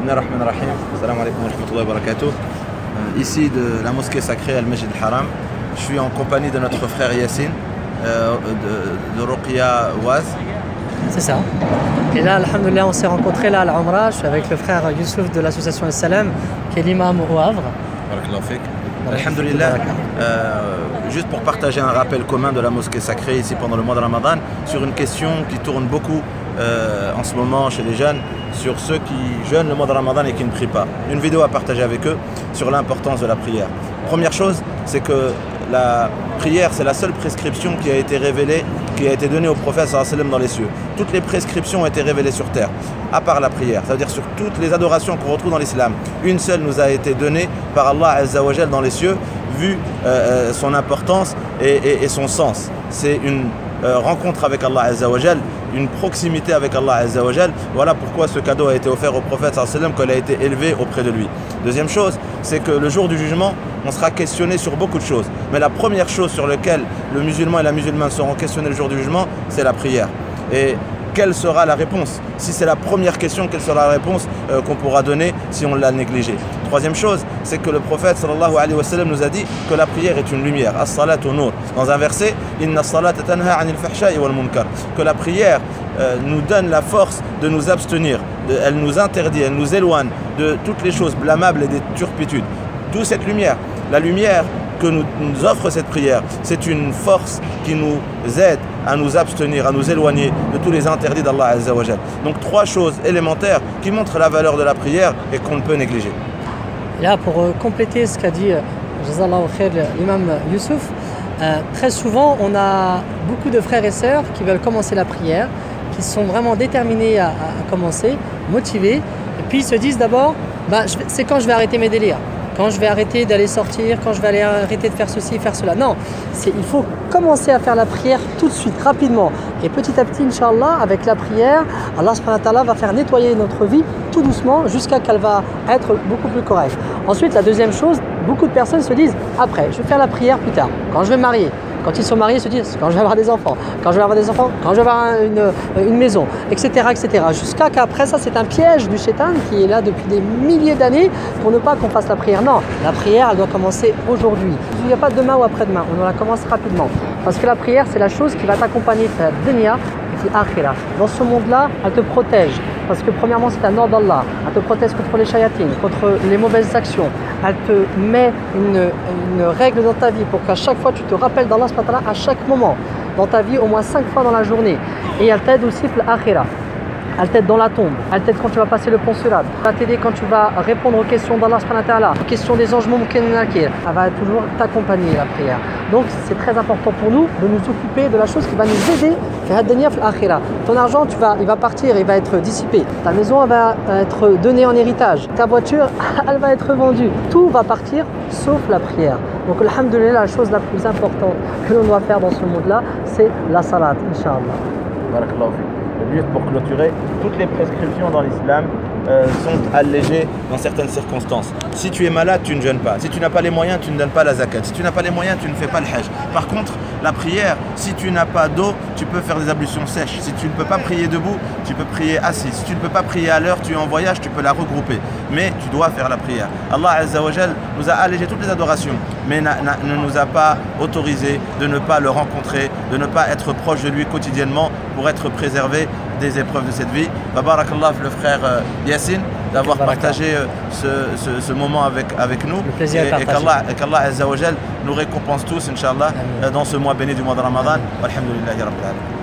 Bismillahirrahmanirrahim. Salam alaikum wa rahmatullahi wa barakatuh. Ici de la mosquée sacrée Al-Masjid Al-Haram. Je suis en compagnie de notre frère Yassine, de Ruqya Ouaz. C'est ça. Et là, alhamdoulilah, on s'est rencontrés là à l'Umrah. Je suis avec le frère Youssouf de l'association Al-Salam, qui est l'imam au Havre. Barakallahu fik. Alhamdulillah, juste pour partager un rappel commun de la mosquée sacrée ici pendant le mois de Ramadan, sur une question qui tourne beaucoup en ce moment chez les jeunes, sur ceux qui jeûnent le mois de Ramadan et qui ne prient pas. Une vidéo à partager avec eux sur l'importance de la prière. Première chose, c'est que la prière, c'est la seule prescription qui a été révélée, qui a été donnée au prophète sallallahu alayhi wa sallam dans les cieux. Toutes les prescriptions ont été révélées sur terre, à part la prière. C'est-à-dire sur toutes les adorations qu'on retrouve dans l'islam. Une seule nous a été donnée par Allah Azza wa Jal dans les cieux, vu son importance et son sens. C'est une rencontre avec Allah Azza wa Jal, une proximité avec Allah Azza wa Jal. Voilà pourquoi ce cadeau a été offert au prophète sallallahu alayhi wa sallam, qu'il a été élevé auprès de lui. Deuxième chose, c'est que le jour du jugement, on sera questionné sur beaucoup de choses. Mais la première chose sur laquelle le musulman et la musulmane seront questionnés le jour du jugement, c'est la prière. Et quelle sera la réponse? Si c'est la première question, quelle sera la réponse qu'on pourra donner si on l'a négligée? Troisième chose, c'est que le prophète sallallahu alayhi wa sallam nous a dit que la prière est une lumière. As-salatu nur. Dans un verset, Inna as-salata tanha 'anil fahsha'i wal munkar. Que la prière nous donne la force de nous abstenir. Elle nous interdit, elle nous éloigne de toutes les choses blâmables et des turpitudes. D'où cette lumière. La lumière que nous offre cette prière, c'est une force qui nous aide à nous abstenir, à nous éloigner de tous les interdits d'Allah Azza wa Jal. Donc trois choses élémentaires qui montrent la valeur de la prière et qu'on ne peut négliger. Là, pour compléter ce qu'a dit Jazallahu khair, l'imam Youssouf, très souvent on a beaucoup de frères et sœurs qui veulent commencer la prière, qui sont vraiment déterminés à commencer, motivés, et puis ils se disent d'abord, c'est quand je vais arrêter mes délires, quand je vais arrêter d'aller sortir, quand je vais arrêter de faire ceci, faire cela. Non, il faut commencer à faire la prière tout de suite, rapidement. Et petit à petit, Inch'Allah, avec la prière, Allah subhanahu wa ta'ala va faire nettoyer notre vie tout doucement jusqu'à qu'elle va être beaucoup plus correcte. Ensuite, la deuxième chose, beaucoup de personnes se disent, après, je vais faire la prière plus tard, quand je vais me marier. Quand ils sont mariés, ils se disent quand je vais avoir des enfants, quand je vais avoir des enfants, quand je vais avoir une maison, etc. etc. Jusqu'à qu'après ça, c'est un piège du shaitan qui est là depuis des milliers d'années pour ne pas qu'on fasse la prière. Non, la prière, elle doit commencer aujourd'hui. Il n'y a pas demain ou après-demain, on la commence rapidement. Parce que la prière, c'est la chose qui va t'accompagner dans la dunya et dans l'akhirah. Dans ce monde-là, elle te protège. Parce que premièrement, c'est un ordre d'Allah. Elle te protège contre les shayatines, contre les mauvaises actions. Elle te met une règle dans ta vie pour qu'à chaque fois, tu te rappelles d'Allah à chaque moment dans ta vie, au moins 5 fois dans la journée. Et elle t'aide aussi pour l'akhirah. Elle t'aide dans la tombe, elle t'aide quand tu vas passer le pont Sirat, elle va t'aider quand tu vas répondre aux questions d'Allah subhanahu wa ta'ala, aux questions des anges mumkin et nakir. Elle va toujours t'accompagner la prière. Donc c'est très important pour nous de nous occuper de la chose qui va nous aider à dunya fil akhirah. Ton argent, il va partir, il va être dissipé. Ta maison, elle va être donnée en héritage. Ta voiture, elle va être vendue. Tout va partir sauf la prière. Donc alhamdoulilah, la chose la plus importante que l'on doit faire dans ce monde-là, c'est la salat, Inch'Allah. Barakallahu fik. Juste pour clôturer, toutes les prescriptions dans l'islam sont allégées dans certaines circonstances. Si tu es malade, tu ne jeûnes pas. Si tu n'as pas les moyens, tu ne donnes pas la zakat. Si tu n'as pas les moyens, tu ne fais pas le hajj. Par contre, la prière, si tu n'as pas d'eau, tu peux faire des ablutions sèches. Si tu ne peux pas prier debout, tu peux prier assis. Si tu ne peux pas prier à l'heure, tu es en voyage, tu peux la regrouper. Mais tu dois faire la prière. Allah Azza wa Jal nous a allégé toutes les adorations, mais ne nous a pas autorisé de ne pas le rencontrer, de ne pas être proche de lui quotidiennement pour être préservé des épreuves de cette vie. Barakallah le frère Yassine d'avoir partagé ce moment avec nous. Le plaisir et qu'Allah Azza wa Jal nous récompense tous, Inch'Allah, dans ce mois béni du mois de Ramadan. Alhamdulillah, ya Rabbil alamin.